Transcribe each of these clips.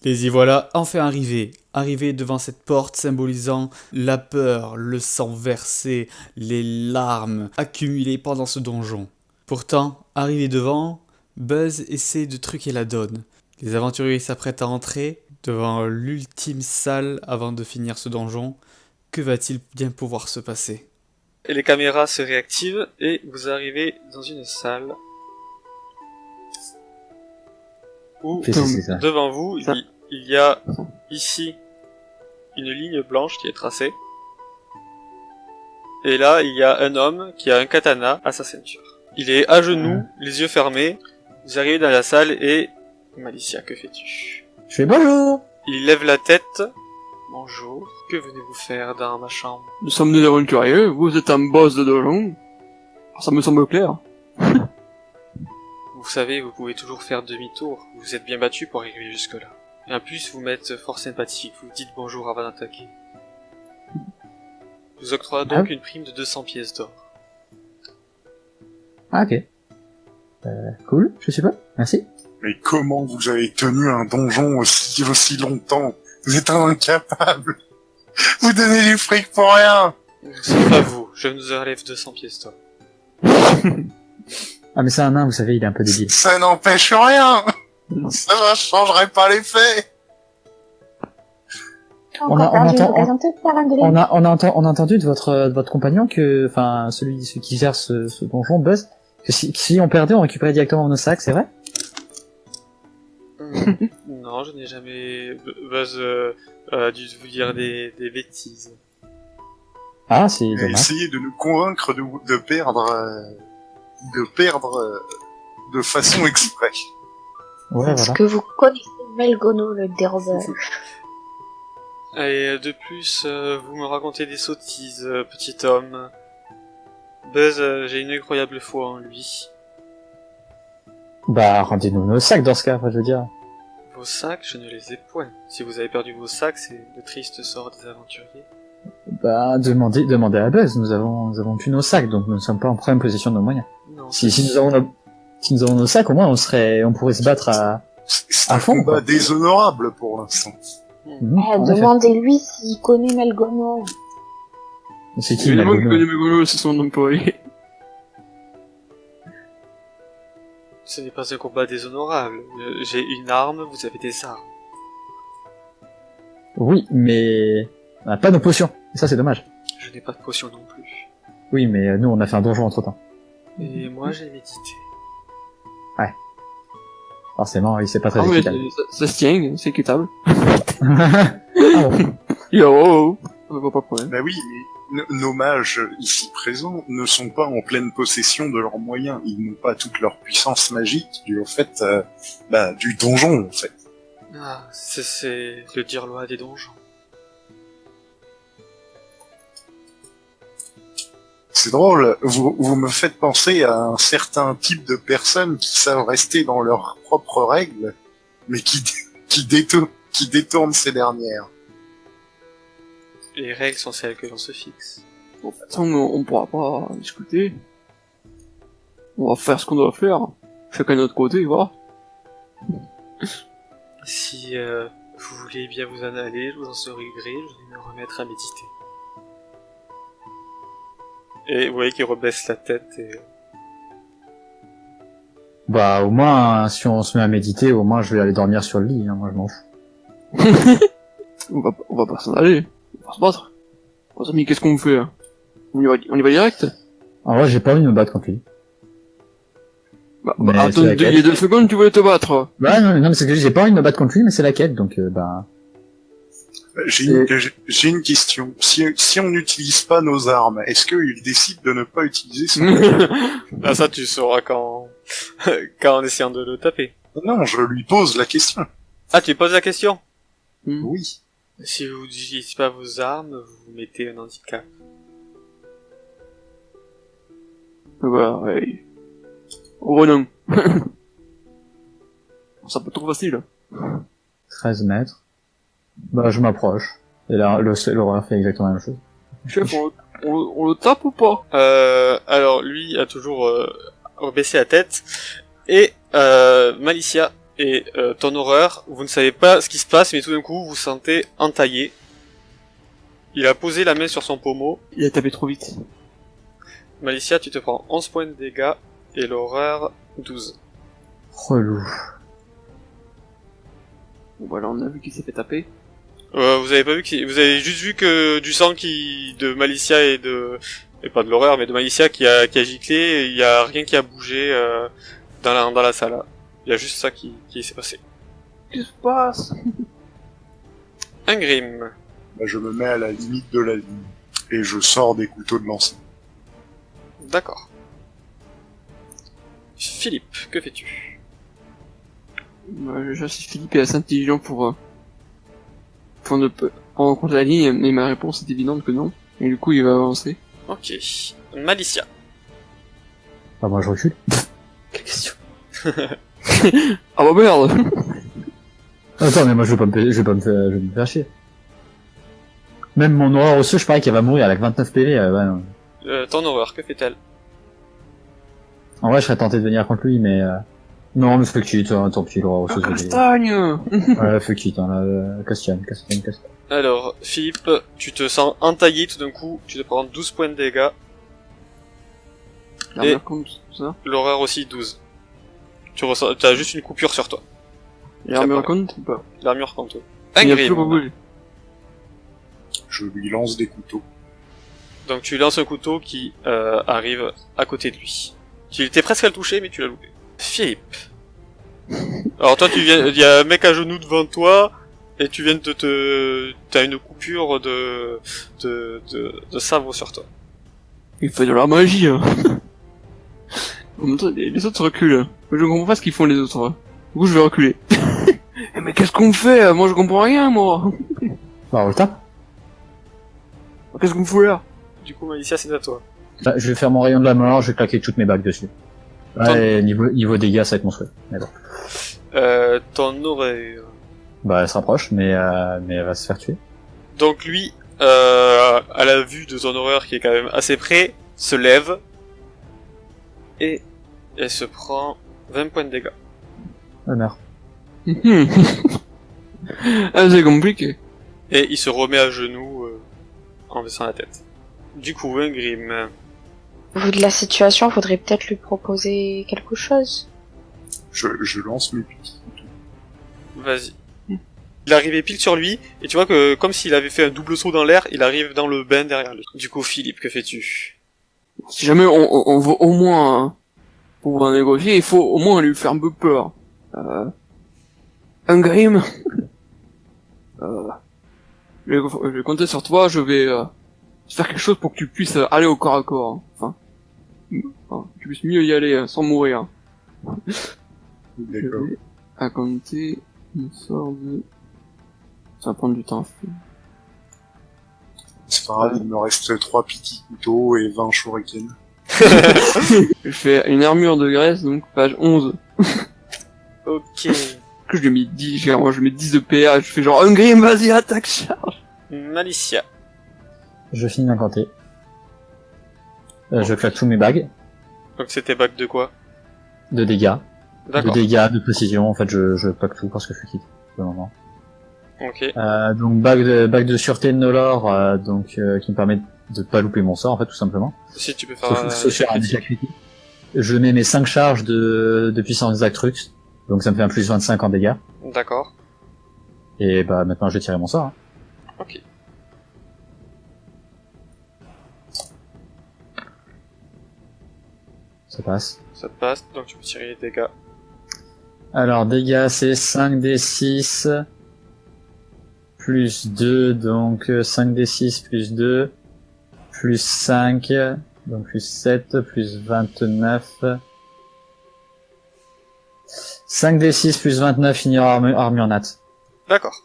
Les y voilà enfin arrivés devant cette porte symbolisant la peur, le sang versé, les larmes accumulées pendant ce donjon. Pourtant, arrivés devant, Buzz essaie de truquer la donne. Les aventuriers s'apprêtent à entrer devant l'ultime salle avant de finir ce donjon. Que va-t-il bien pouvoir se passer? Et les caméras se réactivent et vous arrivez dans une salle où devant vous il y a ici une ligne blanche qui est tracée et là il y a un homme qui a un katana à sa ceinture. Il est à genoux, les yeux fermés. Vous arrivez dans la salle et... Malicia, que fais-tu? Je fais bonjour. Il lève la tête. Bonjour. Que venez-vous faire dans ma chambre? Nous sommes des aventuriers, vous êtes un boss de donjon. Ça me semble clair. Vous savez, vous pouvez toujours faire demi-tour. Vous êtes bien battu pour arriver jusque-là. Et en plus, vous m'êtes fort sympathique. Vous dites bonjour avant d'attaquer. Je vous octroie donc une prime de 200 pièces d'or. Ah, ok. Cool, je sais pas. Merci. Mais comment vous avez tenu un donjon aussi longtemps? Vous êtes incapable. Vous donnez du fric pour rien. C'est pas vous. Je nous enlève 200 pièces d'or. Ah, mais c'est un nain, vous savez, il est un peu débile. Ça n'empêche rien. Ça ne changerait pas les faits. On a entendu de votre compagnon que, enfin, celui qui gère ce donjon, Buzz, que si on perdait, on récupérait directement nos sacs, c'est vrai? Non, je n'ai jamais... Buzz dû vous dire des bêtises. Ah, c'est dommage. Essayez de nous convaincre de perdre de façon exprès. Ouais, Est-ce voilà. que vous connaissez Melgono, le dérobeur? Et de plus, vous me racontez des sottises, petit homme. Buzz, j'ai une incroyable foi en lui. Bah, rendez-nous nos sacs dans ce cas, je veux dire. Vos sacs, je ne les ai point. Si vous avez perdu vos sacs, c'est le triste sort des aventuriers. Bah, demandez à Buzz, nous avons plus nos sacs, donc nous ne sommes pas en première position de nos moyens. Non, Si nous avons nos sacs, au moins on pourrait se battre C'est à un fond, combat quoi. déshonorable pour l'instant. En effet. Demandez-lui s'il connaît Melgono. C'est qui, Évidemment que Melgono? Melgono, c'est son employé. Ce n'est pas un combat déshonorable. J'ai une arme, vous avez des armes. Oui, mais on n'a pas nos potions. Et ça, c'est dommage. Je n'ai pas de potion non plus. Oui, mais nous, on a fait un donjon entre-temps. Et moi, j'ai médité. Forcément, oui, c'est pas très Ah, mais équitable. ça se tient, c'est équitable. Ah bon. Yo, pas de problème. Bah oui, mais nos mages ici présents ne sont pas en pleine possession de leurs moyens. Ils n'ont pas toute leur puissance magique due au fait du donjon, en fait. Ah, c'est le dire-loi des donjons. C'est drôle, vous me faites penser à un certain type de personnes qui savent rester dans leurs propres règles, mais qui détournent ces dernières. Les règles sont celles que l'on se fixe. Bon, de toute façon, on pourra pas discuter. On va faire ce qu'on doit faire. Chacun de notre côté, voilà. Si vous voulez bien vous en aller, je vous en serai gré, je vais me remettre à méditer. Et vous voyez qu'il rebaisse la tête et... Bah, au moins, si on se met à méditer, au moins, je vais aller dormir sur le lit, hein, moi, je m'en fous. On va pas s'en aller. On va se battre. Oh, amis, qu'est-ce qu'on fait, hein? On y va direct? En vrai, j'ai pas envie de me battre contre lui. Bah, Mais attends, c'est la il y a quête. 2 secondes, tu voulais te battre. Bah, non, mais c'est que j'ai pas envie de me battre contre lui, mais c'est la quête, donc, bah... J'ai une question. Si on n'utilise pas nos armes, est-ce qu'il décide de ne pas utiliser son... Ah ça tu sauras quand en essayant de le taper. Non, je lui pose la question. Ah tu poses la question? Oui. Si vous n'utilisez pas vos armes, vous mettez un handicap. Bah, ouais. Oh non. Ça peut être trop facile. 13 mètres. Bah, je m'approche. Et là, l'horreur fait exactement la même chose. Chef, on le tape ou pas? Alors lui a toujours baissé la tête et Malicia Et ton horreur, vous ne savez pas ce qui se passe, mais tout d'un coup, vous vous sentez entaillé. Il a posé la main sur son pommeau. Il a tapé trop vite. Malicia, tu te prends 11 points de dégâts, et l'horreur, 12. Relou. Bon, bah là, on a vu qu'il s'est fait taper. Vous avez pas vu vous avez juste vu que du sang de Malicia et pas de l'horreur, mais de Malicia qui a giclé, et il y a rien qui a bougé, dans la salle. Il y a juste ça qui s'est passé. Qu'est-ce qui se passe? Ingrim. Bah, je me mets à la limite de la ligne. Et je sors des couteaux de lancer. D'accord. Philippe, que fais-tu? J'assiste Philippe est assez intelligent pour ne pas prendre en compte la ligne, mais ma réponse est évidente que non. Et du coup, il va avancer. Ok. Malicia. Ah, moi, je recule. Quelle question. Ah bah merde. Attends, mais moi, je vais pas me faire chier. Même mon horreur osseux, je parie qu'elle va mourir avec 29 PV, ouais, non. Ton horreur, que fait-elle? En vrai, je serais tenté de venir contre lui, mais non, mais fuck it, hein, tant pis, l'horreur osseuse. Castagne. Ouais, fuck it, hein, là, Castian. Alors, Philippe, tu te sens entaillé tout d'un coup, tu te prends 12 points de dégâts, Et... comme ça. l'horreur aussi 12. T'as juste une coupure sur toi. L'armure compte ou pas? L'armure compte. Il a plus Ingrim. bougé. Je lui lance des couteaux. Donc tu lances un couteau qui arrive à côté de lui. Tu étais presque à le toucher, mais tu l'as loupé. Philippe. Alors toi, il y a un mec à genoux devant toi, et tu viens t'as une coupure de sabre sur toi. Il fait de la magie, hein. En même temps, les autres reculent. Je comprends pas ce qu'ils font les autres. Hein. Du coup, je vais reculer. Mais qu'est-ce qu'on fait? Moi, je comprends rien, moi. Bah, on le tape. Qu'est-ce qu'on fout là? Du coup, Malicia, c'est à toi. Bah, je vais faire mon rayon de la mort, je vais claquer toutes mes bagues dessus. Ouais, niveau dégâts, ça va être mon souhait. Mais bon. Ton horreur. Bah, elle se rapproche, mais elle va se faire tuer. Donc lui, à la vue de ton horreur qui est quand même assez près, se lève, et elle se prend 20 points de dégâts. Elle meurt. Ah, c'est compliqué. Et il se remet à genoux, en baissant la tête. Du coup, Ingrim. Vu de la situation, faudrait peut-être lui proposer quelque chose. Je lance mes petits. Vas-y. Il est arrivé pile sur lui, et tu vois que, comme s'il avait fait un double saut dans l'air, il arrive dans le bain derrière lui. Du coup, Philippe, que fais-tu? Si jamais on veut au moins pouvoir négocier, il faut au moins lui faire un peu peur. Ingrim. Je vais compter sur toi, je vais faire quelque chose pour que tu puisses aller au corps à corps. Hein. Enfin, que tu puisses mieux y aller sans mourir. Je D'accord. vais à compter une sorte de... Ça va prendre du temps. C'est pas grave, il me reste 3 petits couteaux et 20 shurikens. Je fais une armure de graisse, donc page 11. Ok. Que je lui mets 10, moi je mets 10 de PA, je fais genre Ingrim, vas-y, attaque, charge. Malicia. Je finis d'incanter. Je claque tous mes bagues Donc c'était bac de quoi? de dégâts. De D'accord. dégâts, de précision, en fait, je pack tout parce que je suis quitte, pour le moment. Ok. Donc, bague de sûreté de Nolor, donc, qui me permet de pas louper mon sort, en fait, tout simplement. Si tu peux faire Sauf faire un échec critique. Je mets mes 5 charges de puissance d'Actrux, donc ça me fait un plus 25 en dégâts. D'accord. Et bah, maintenant, je vais tirer mon sort. Hein. Ok. Ça passe. Ça te passe, donc tu peux tirer les dégâts. Alors, dégâts, c'est 5d6 plus 2, donc 5d6 plus 2, plus 5, donc plus 7, plus 29. 5d6 plus 29 finira armure nat. D'accord.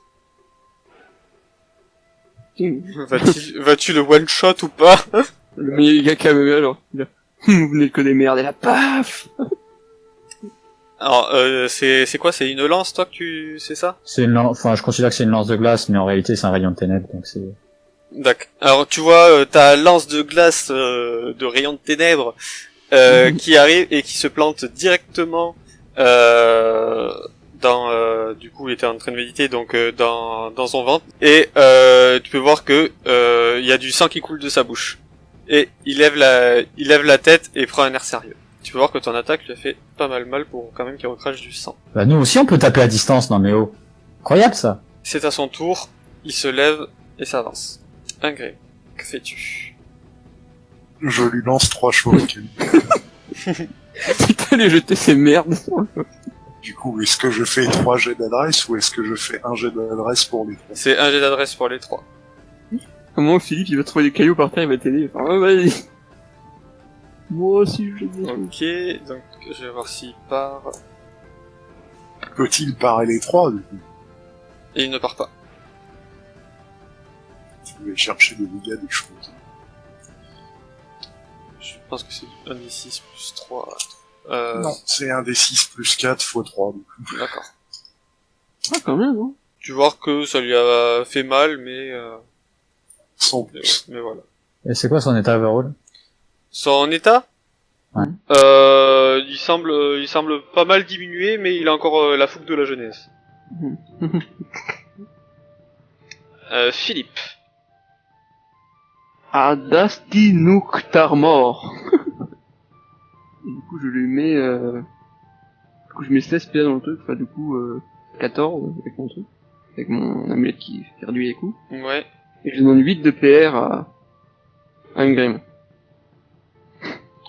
Vas-tu le one shot ou pas? Le meilleur gars qui a même alors. Vous venez que des merdes, et là, paf! Alors, c'est quoi? C'est une lance, toi, c'est ça? C'est une lance, enfin, je considère que c'est une lance de glace, mais en réalité, c'est un rayon de ténèbres, donc c'est... D'accord. Alors, tu vois, ta lance de glace, de rayon de ténèbres, qui arrive et qui se plante directement, dans du coup, il était en train de méditer, donc dans son ventre. Et tu peux voir que il y a du sang qui coule de sa bouche. Et il lève la tête et prend un air sérieux. Tu peux voir que ton attaque lui a fait pas mal pour quand même qu'il recrache du sang. Bah nous aussi on peut taper à distance, non mais oh. Incroyable ça. C'est à son tour, il se lève et s'avance. Ingrid, que fais-tu? Je lui lance 3 shurikens. Putain, les jeter ces merdes. Du coup, est-ce que je fais 3 jets d'adresse ou est-ce que je fais un jet d'adresse pour les 3? C'est un jet d'adresse pour les 3. Comment Philippe il va trouver des cailloux par terre, il va t'aider. Enfin, ouais, vas-y. Moi aussi je vais. Ok, donc je vais voir s'il part. Peut-il parer les 3 du coup? Et il ne part pas. Je vais chercher des dégâts des choses. Je pense que c'est un D6 plus 3. Non, c'est un des 6 plus 4 x 3 du coup. D'accord. Ah, quand même, hein. Tu vois que ça lui a fait mal, mais Sans plus. mais voilà. Et c'est quoi son état overall? Son état Ouais. il semble pas mal diminué, mais il a encore la fougue de la jeunesse. Philippe. Adastinuktarmor. Et du coup, je lui mets, du coup, je mets 16 PA dans le truc, enfin, du coup, 14 avec mon truc. Avec mon amulette qui réduit les coups. Ouais. Et je donne 8 de PR à Ingrim.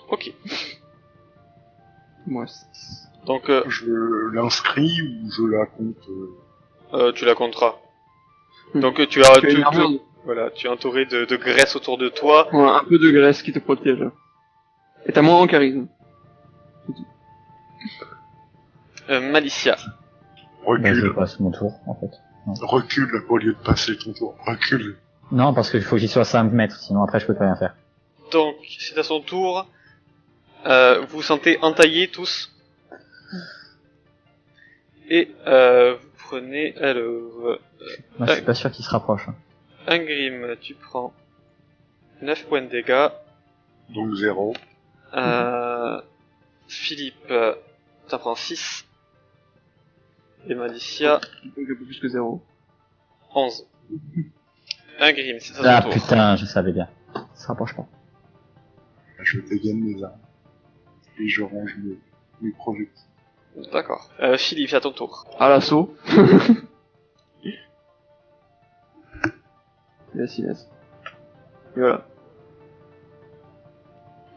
Ok. Moi, Donc Je l'inscris ou je la compte tu la compteras. Hmm. Donc tu tu as une armure de- voilà, tu es entouré de graisse autour de toi. ouais, un peu de graisse qui te protège. Et t'as moins en charisme. Malicia. Bah je recule. passe mon tour en fait. Recule au lieu de passer ton tour. Recule. Non parce qu'il faut que j'y sois à 5 mètres, sinon après je peux plus rien faire. Donc c'est à son tour. Vous vous sentez entaillés tous. Et vous prenez alors Moi je suis pas sûr qu'il se rapproche. Hein. Ingrim, tu prends 9 points de dégâts. Donc 0. Philippe, t'en prends 6. Et Malicia, Donc un peu plus que 0. 11. Ingrim, c'est à son Ah tour. putain, je savais bien. Il se rapproche pas. Je dégaine mes armes. Et je range mes projectiles. D'accord. Philippe, c'est à ton tour. À l'assaut. Laisse. Et voilà.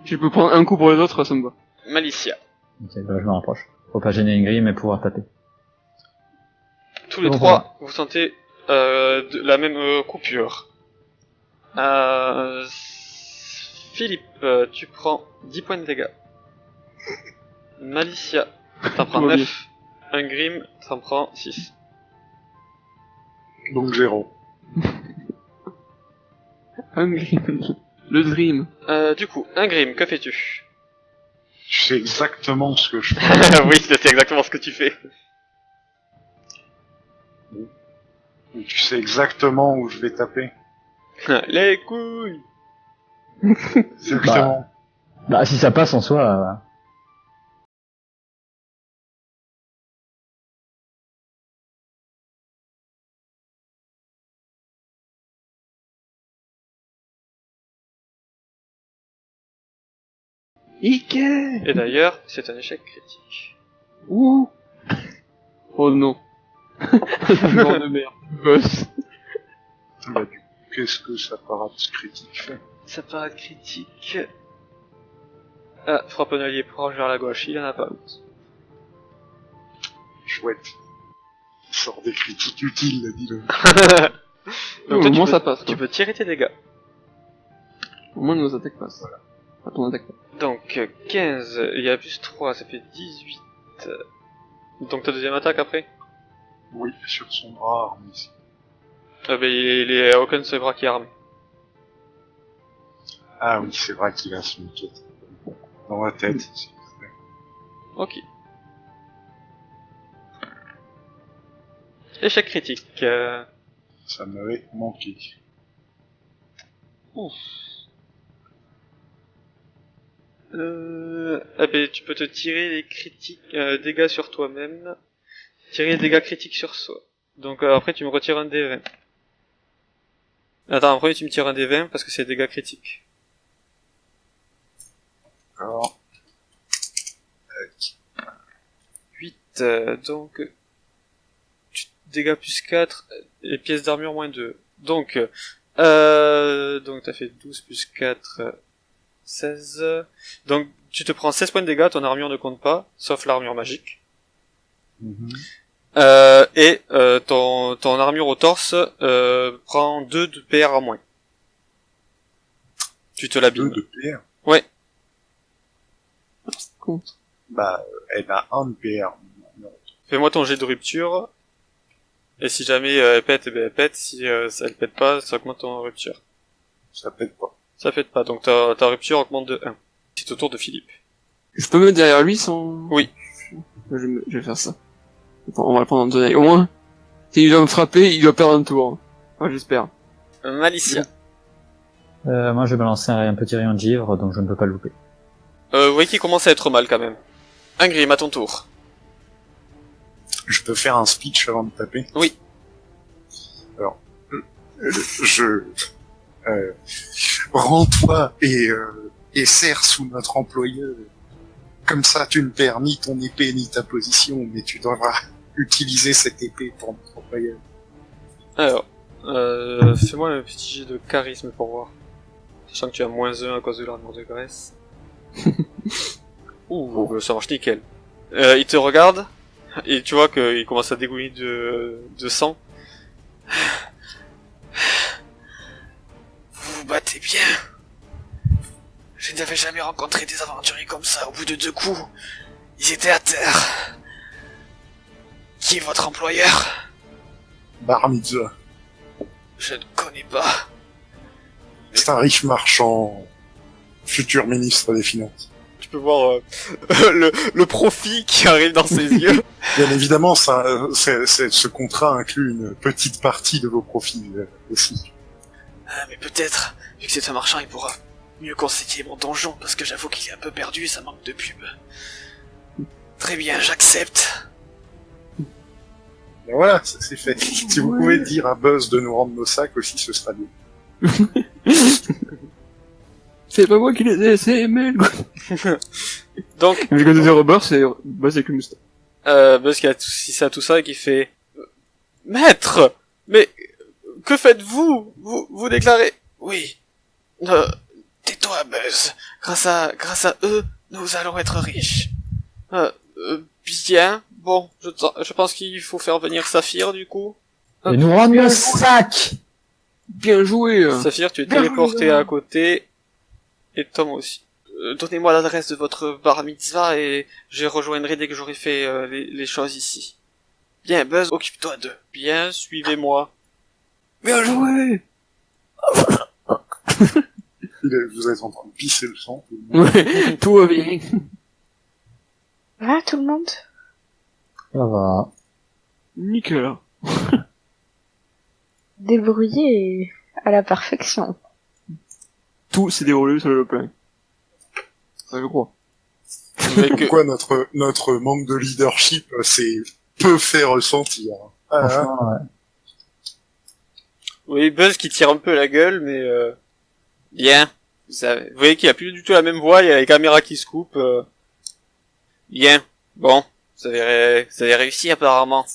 Je peux prendre un coup pour les autres, ça me va. Malicia. Ok, bah, je me rapproche. Faut pas gêner une grille mais pouvoir taper. Tous les Bon, trois, vous sentez la même coupure. Philippe, tu prends 10 points de dégâts. Malicia, t'en prends Tout va 9. Ingrim, t'en prends 6. Donc 0. Ingrim. Le Dream. Du coup, Ingrim, que fais-tu? Je sais exactement ce que je fais. Oui, c'est exactement ce que tu fais. Et tu sais exactement où je vais taper. Les couilles. Exactement. Bah si ça passe en soi... Ike. Et d'ailleurs, c'est un échec critique. Ouh. Oh non. Genre de merde. Boss. Bah, du coup, qu'est-ce que ça parade critique fait? Ça paraît critique. Ah, frappe un allié proche vers la gauche, il en a pas. Chouette. Il sort des critiques utiles, là, dis-le. Donc Au toi, moins tu ça peux, passe. tu peux tirer tes dégâts. Au moins nos attaques passent. Voilà. Pas ton attaque. Donc 15, il y a plus 3, ça fait 18. Donc ta deuxième attaque après? Oui, sur son bras armé ici. Ah ben il est à aucun de ses bras qui est armé. Ah oui, c'est vrai qu'il a son quête. Dans la tête, s'il vous plaît. Ok. Échec critique. Ça m'avait manqué. Ouf. Ah ben tu peux te tirer les critiques dégâts sur toi-même. Tirer des dégâts critiques sur soi. Donc après tu me retires un D20. Attends, en premier tu me tires un D20 parce que c'est des dégâts critiques. Alors, 8, donc... dégâts plus 4, et pièces d'armure moins 2. Donc t'as fait 12 plus 4, 16. Donc tu te prends 16 points de dégâts, ton armure ne compte pas, sauf l'armure magique. Ton armure au torse prend 2 de PR à moins. Tu te l'abîmes. 2 de PR. Ouais. Compte. Bah, elle a 1 de PR. Fais-moi ton jet de rupture. Et si jamais elle pète, eh ben elle pète. Si elle pète pas, ça augmente ton rupture. Ça pète pas. Ça pète pas, donc ta rupture augmente de 1. C'est au tour de Philippe. Je peux me mettre derrière lui sans... Oui. Je vais faire ça. Bon, on va le prendre en tonnerre. Au moins, s'il doit me frapper, il doit perdre un tour. Ouais, j'espère. Malicia. Moi, je vais balancer un petit rayon de givre, donc je ne peux pas le louper. Vous voyez qu'il commence à être mal quand même. Ingrim, à ton tour. Je peux faire un speech avant de taper? Oui. Alors, rends-toi et serre sous notre employeur. Comme ça, tu ne perds ni ton épée ni ta position, mais tu devras utiliser cette épée pour notre employeur. Alors, fais-moi un petit jet de charisme pour voir. Sachant que tu as -1 à cause de l'armure de graisse. Ouh, ça marche nickel. Il te regarde, et tu vois qu'il commence à dégouiner de sang. Vous vous battez bien. Je n'avais jamais rencontré des aventuriers comme ça. Au bout de 2 coups, ils étaient à terre. Qui est votre employeur? Bar Mitzvah. Je ne connais pas. C'est un riche marchand, futur ministre des Finances. Tu peux voir le profit qui arrive dans ses yeux. Bien évidemment, ce contrat inclut une petite partie de vos profits aussi. Ah, mais peut-être, vu que c'est un marchand, il pourra mieux conseiller mon donjon, parce que j'avoue qu'il est un peu perdu et ça manque de pub. Très bien, j'accepte. Ben voilà, ça c'est fait. Si vous pouvez dire à Buzz de nous rendre nos sacs aussi, ce sera bien. C'est pas moi qui les ai, c'est Emel. Donc, Je connais des Robert, c'est Buzz avec le moustache. Buzz qui a tout ça et qui fait... Maître! Mais, que faites-vous? Vous déclarez... Oui. Tais-toi, Buzz. Grâce à eux, nous allons être riches. Bien. Bon, je pense qu'il faut faire venir Saphir, du coup. Et nous rendre le sac! Bien joué. Saphir, tu es Bien téléporté joué, à côté. Et Tom aussi. Donnez-moi l'adresse de votre bar mitzvah et je rejoindrai dès que j'aurai fait les choses ici. Bien, Buzz, occupe-toi d'eux. Bien, suivez-moi. Bien joué. Vous êtes en train de pisser le sang. Tout le monde. Ouais, tout va bien. Va tout le monde? Ça va. Nickel. Débrouillé à la perfection. Tout s'est déroulé sur le plan. Ça, je crois. Pourquoi notre manque de leadership s'est peu fait ressentir. Ah, hein. Franchement, ouais. Oui, Buzz qui tire un peu la gueule, mais bien. Vous voyez qu'il a plus du tout la même voix, il y a les caméras qui se coupent. Bien. Bon, vous avez réussi apparemment.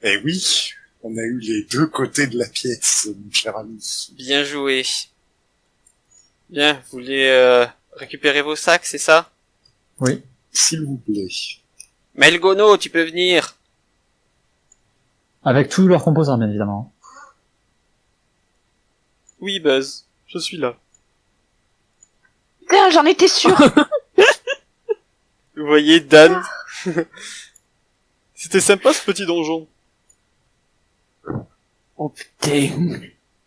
Eh oui, on a eu les deux côtés de la pièce, mon cher ami. Bien joué. Bien, vous voulez récupérer vos sacs, c'est ça? Oui. S'il vous plaît. Melgono, tu peux venir. Avec tous leurs composants, bien évidemment. Oui, Buzz, je suis là. Putain, j'en étais sûre. Vous voyez Dan. C'était sympa ce petit donjon. Oh putain.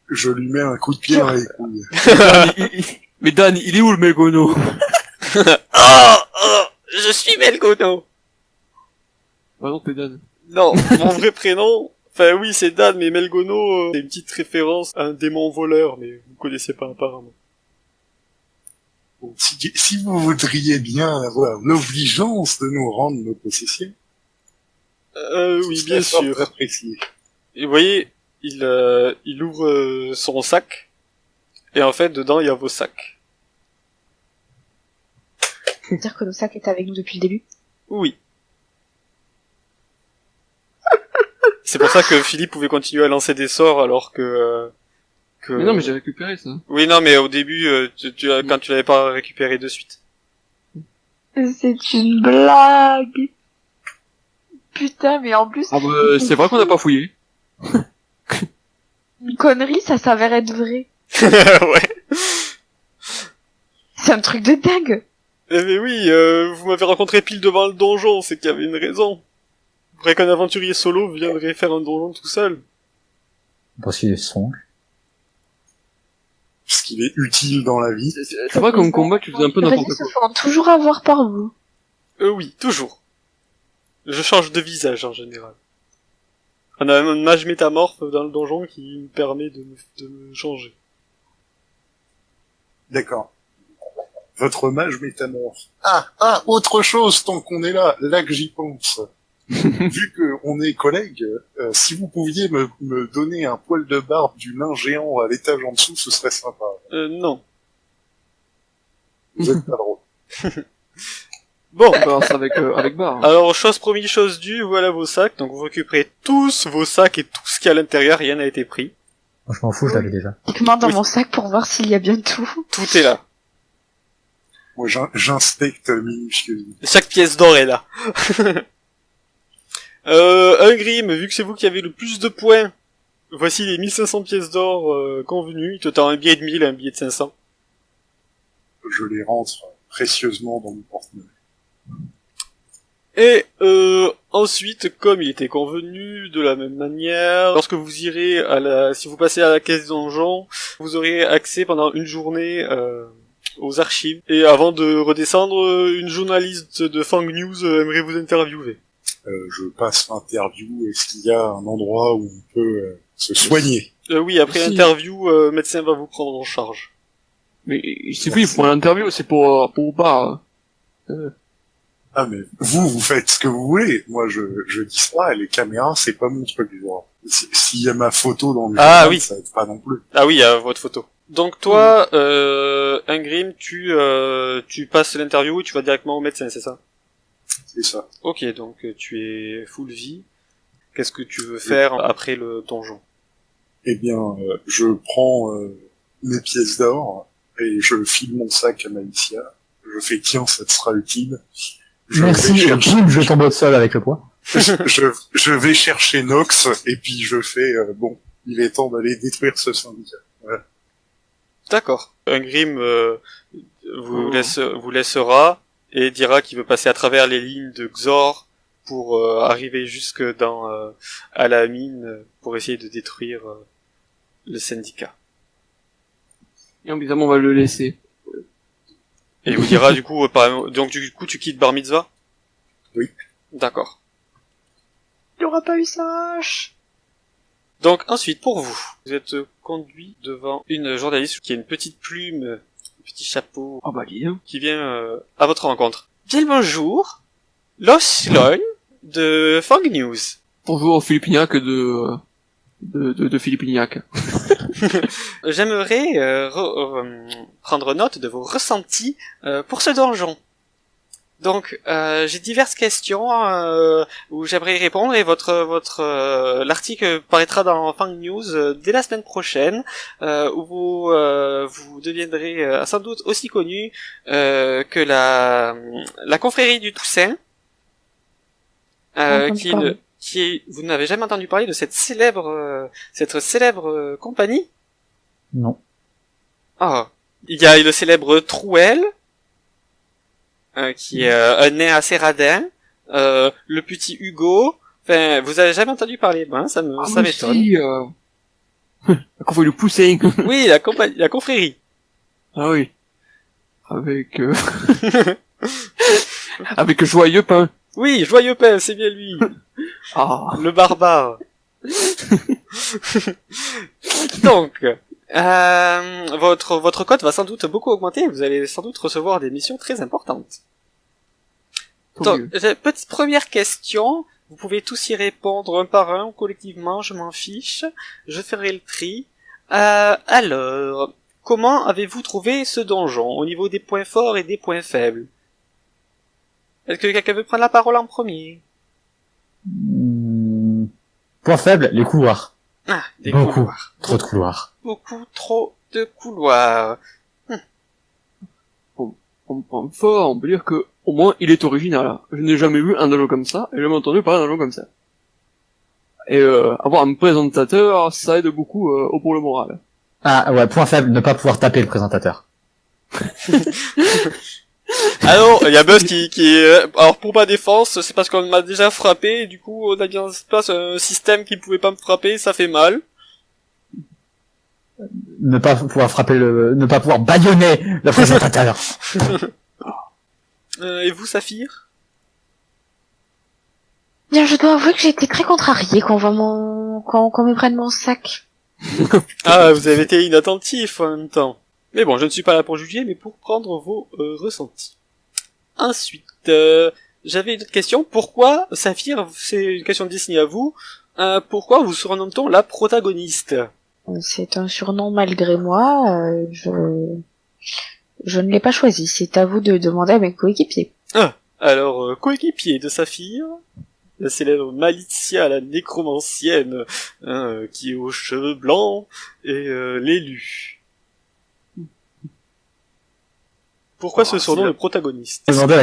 Je lui mets un coup de pied dans les couilles. Mais Dan, il est où le Melgono? Oh, je suis Melgono. Bah non, t'es Dan. Non, mon vrai prénom, enfin oui c'est Dan, mais Melgono, c'est une petite référence à un démon voleur, mais vous connaissez pas apparemment. Bon, si vous voudriez bien avoir l'obligeance de nous rendre nos possessions. Oui, bien C'est fort sûr. apprécié. Et vous voyez, il ouvre son sac, et en fait, dedans, il y a vos sacs. C'est-à-dire que le sac est avec nous depuis le début. Oui. C'est pour ça que Philippe pouvait continuer à lancer des sorts alors que... Mais non, mais j'ai récupéré ça. Oui, non, mais au début, quand tu l'avais pas récupéré de suite. C'est une blague. Putain, mais en plus, Ah bah, c'est vrai qu'on n'a pas fouillé. une connerie, ça s'avère être vrai. Ouais. C'est un truc de dingue. Eh mais oui, vous m'avez rencontré pile devant le donjon, c'est qu'il y avait une raison. Vous croyez qu'un aventurier solo viendrait faire un donjon tout seul? Parce qu'il est sombre. Parce qu'il est utile dans la vie. C'est vrai qu'en combat, tu faisais un peu Les n'importe se quoi. font toujours avoir par vous. Oui, toujours. Je change de visage en général. On a un mage métamorphe dans le donjon qui me permet de me changer. D'accord. Votre mage métamorphe. Autre chose, tant qu'on est là que j'y pense. Vu que on est collègues, si vous pouviez me donner un poil de barbe du nain géant à l'étage en dessous, ce serait sympa. Non. Vous êtes pas drôle. Bon. Bah, c'est avec barre. Alors, chose promise, chose due, voilà vos sacs. Donc, vous récupérez tous vos sacs et tout ce qu'il y a à l'intérieur, rien n'a été pris. Moi, je m'en fous, je l'avais déjà. Uniquement dans Oui. mon sac pour voir s'il y a bien tout. Tout est là. Moi, j'inspecte minutieusement. Chaque pièce d'or est là. Un Grim, vu que c'est vous qui avez le plus de points, voici les 1500 pièces d'or convenues. Il te tend un billet de 1000 et un billet de 500. Je les rentre précieusement dans mon porte-monnaie. Et ensuite, comme il était convenu, de la même manière, lorsque vous irez si vous passez à la caisse donjon, vous aurez accès pendant une journée aux archives. Et avant de redescendre, une journaliste de Fang News aimerait vous interviewer. Je passe l'interview. Est-ce qu'il y a un endroit où on peut se soigner? Oui, après Si. l'interview, médecin va vous prendre en charge. Mais c'est plus pour l'interview, c'est pour bar. Ah mais vous faites ce que vous voulez. Moi je dis ça, et les caméras c'est pas mon truc. Genre. S'il y a ma photo dans le Ah, journal, oui. ça aide pas non plus. Ah oui, il y a votre photo. Donc toi, Ingrim, tu passes l'interview et tu vas directement au médecin, c'est ça? C'est ça. Ok, donc tu es full vie. Qu'est-ce que tu veux faire après le donjon? Eh bien, je prends mes pièces d'or et je file mon sac à Malicia. Je fais tiens, ça te sera utile. Je Merci, vais chercher- Jim, je tombe au sol avec le poids. je vais chercher Nox et puis je fais bon, il est temps d'aller détruire ce syndicat. Voilà. D'accord. Ingrim vous laissera et dira qu'il veut passer à travers les lignes de Xor pour arriver jusque à la mine pour essayer de détruire le syndicat. Et évidemment, on va le laisser. Et il vous dira du coup, donc du coup tu quittes Bar Mitzvah? Oui. D'accord. Il n'y aura pas eu ça. Hache. Donc ensuite, pour vous, vous êtes conduit devant une journaliste qui a une petite plume, un petit chapeau, Ah bah, dis donc. qui vient à votre rencontre. Bien le bonjour, Los Lon de Fang News. Bonjour aux Philippiniacs de Philippiniacs. J'aimerais prendre note de vos ressentis pour ce donjon. Donc, j'ai diverses questions où j'aimerais répondre et l'article paraîtra dans Fang News dès la semaine prochaine, où vous deviendrez sans doute aussi connu que la confrérie du Toussaint, vous n'avez jamais entendu parler de cette célèbre compagnie? Non. Ah, il y a le célèbre Trouel, qui est un nain assez radin, le petit Hugo. Enfin, vous avez jamais entendu parler? Ben, ça m'étonne. Si, qu'on fait le poussin. Oui, la confrérie. Ah oui. Avec avec Joyeux Pain. Oui, Joyeux Pain, c'est bien lui. Ah. Le barbare. Donc, votre cote va sans doute beaucoup augmenter. Vous allez sans doute recevoir des missions très importantes. Tant Donc, mieux. petite première question. Vous pouvez tous y répondre un par un ou collectivement, je m'en fiche. Je ferai le tri. Alors, comment avez-vous trouvé ce donjon au niveau des points forts et des points faibles? Est-ce que quelqu'un veut prendre la parole en premier? Point faible, les couloirs. Ah, des Beaucoup. couloirs. Trop de couloirs. Beaucoup trop de couloirs. En point fort, on peut dire que, au moins, il est original. Je n'ai jamais vu un donjon comme ça, et j'ai jamais entendu parler d'un donjon comme ça. Et avoir un présentateur, ça aide beaucoup pour le moral. Ah ouais, point faible, ne pas pouvoir taper le présentateur. Alors, il y a Buzz qui alors pour ma défense, c'est parce qu'on m'a déjà frappé, et du coup, on a mis en place un système qui pouvait pas me frapper, ça fait mal. Ne pas pouvoir ne pas pouvoir bâillonner le présentateur. Et vous, Saphir? Bien, je dois avouer que j'ai été très contrariée qu'on me prenne mon sac. Ah, vous avez été inattentif en même temps. Mais bon, je ne suis pas là pour juger, mais pour prendre vos ressentis. Ensuite, j'avais une autre question. Pourquoi, Saphir, c'est une question destinée à vous, pourquoi vous surnomme-t-on la protagoniste? C'est un surnom malgré moi, je ne l'ai pas choisi, c'est à vous de demander à mes coéquipiers. Alors, coéquipier de Saphir, la célèbre Malicia, la nécromancienne, qui est aux cheveux blancs, et l'élu. Pourquoi ce surnom de protagoniste? Demandez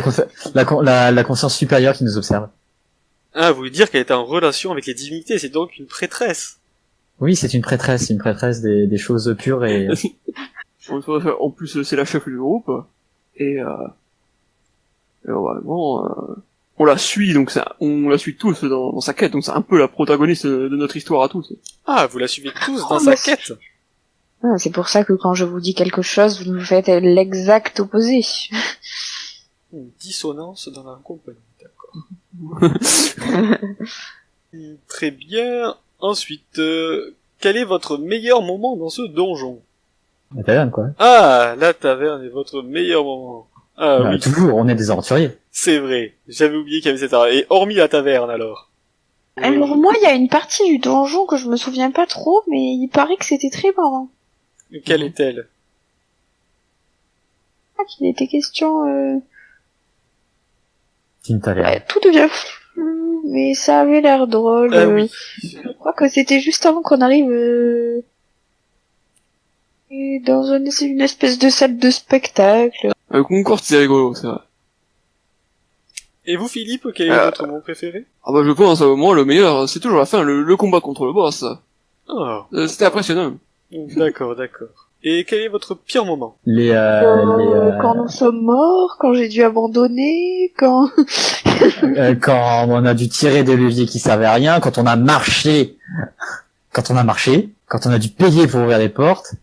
la conscience supérieure qui nous observe. Ah, vous voulez dire qu'elle est en relation avec les divinités, c'est donc une prêtresse. Oui, c'est une prêtresse des choses pures et... En plus, c'est la chef du groupe, et vraiment, on la suit, donc on la suit tous dans sa quête, donc c'est un peu la protagoniste de notre histoire à tous. Ah, vous la suivez tous dans sa quête. Ah, c'est pour ça que quand je vous dis quelque chose, vous me faites l'exact opposé. Une dissonance dans la compagnie, d'accord. Très bien. Ensuite, quel est votre meilleur moment dans ce donjon? La taverne, quoi. Ah, la taverne est votre meilleur moment. Ah Bah, oui, toujours, on est des aventuriers. c'est vrai. J'avais oublié qu'il y avait cette taverne. Et hormis la taverne, alors? Alors moi, il y a une partie du donjon que je me souviens pas trop, mais il paraît que c'était très marrant. Quelle est-elle? Ah, qu'il était question... C'est une taverne. tout devient flou, mais ça avait l'air drôle. Ah oui. Je crois que c'était juste avant qu'on arrive et dans une espèce de salle de spectacle. Concorde, c'est rigolo, c'est vrai. Et vous, Philippe, quel est votre moment préféré? Ah bah je pense, moi le meilleur, c'est toujours la fin, le combat contre le boss. Ah, C'était impressionnant. d'accord, d'accord. Et quel est votre pire moment? Quand nous sommes morts, quand j'ai dû abandonner, quand... Quand on a dû tirer des leviers qui servaient à rien, quand on a marché, quand on a dû payer pour ouvrir les portes.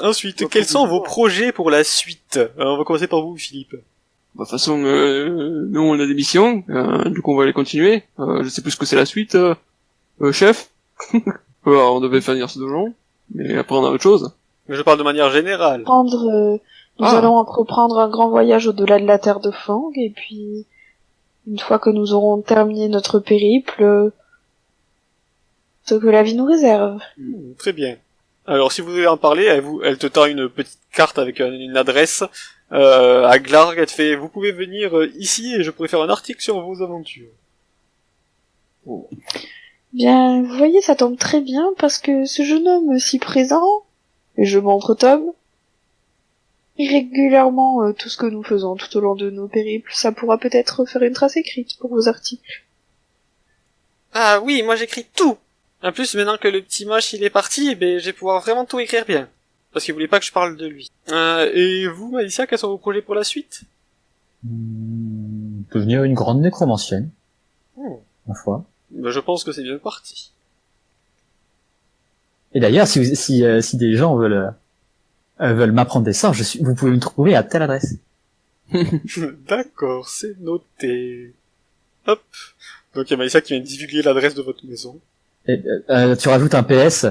Ensuite, quels sont vos projets pour la suite? On va commencer par vous, Philippe. Bah, de toute façon, nous on a des missions, du coup on va les continuer. Je sais plus ce que c'est la suite, chef. On devait finir ce donjon, mais après on a autre chose. Mais je parle de manière générale. Nous allons entreprendre un grand voyage au-delà de la terre de Fang, et puis, une fois que nous aurons terminé notre périple, ce que la vie nous réserve. Très bien. Alors, si vous voulez en parler, elle te tend une petite carte avec une adresse à Glarg. Elle te fait, vous pouvez venir ici et je pourrais faire un article sur vos aventures. Bien, vous voyez, ça tombe très bien, parce que ce jeune homme si présent, et je montre Tom, régulièrement tout ce que nous faisons tout au long de nos périples, ça pourra peut-être faire une trace écrite pour vos articles. Ah oui, moi j'écris tout. En plus, maintenant que le petit moche il est parti, eh ben, je vais pouvoir vraiment tout écrire bien. Parce qu'il voulait pas que je parle de lui. Et vous, Malicia, quels sont vos projets pour la suite? Devenir une grande nécromancienne. Ma foi. Ben, je pense que c'est bien parti. Et d'ailleurs, si des gens veulent m'apprendre des sorts, vous pouvez me trouver à telle adresse. D'accord, c'est noté. Hop. Donc il y a Malicia qui vient de divulguer l'adresse de votre maison. Et, tu rajoutes un PS,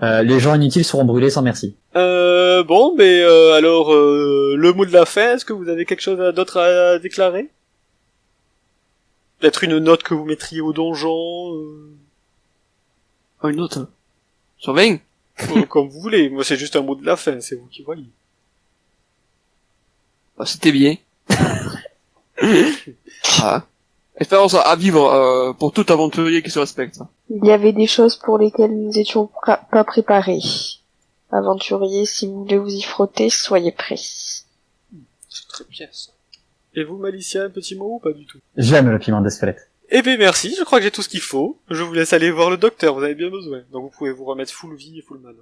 les gens inutiles seront brûlés sans merci. Bon, mais alors, le mot de la fin, est-ce que vous avez quelque chose d'autre à déclarer? Peut-être une note que vous mettriez au donjon, Oh, une autre. Sur 20? comme vous voulez. Moi, c'est juste un mot de la fin, c'est vous qui voyez. Bah, c'était bien. Ah. Espérance à vivre pour tout aventurier qui se respecte. Il y avait des choses pour lesquelles nous étions pas préparés. Aventuriers, si vous voulez vous y frotter, soyez prêts. C'est très bien, ça. Et vous, Malicia, un petit mot ou pas du tout? J'aime le piment d'Espelette. Eh bien, merci, je crois que j'ai tout ce qu'il faut. Je vous laisse aller voir le docteur, vous avez bien besoin. Donc vous pouvez vous remettre full vie et full mana.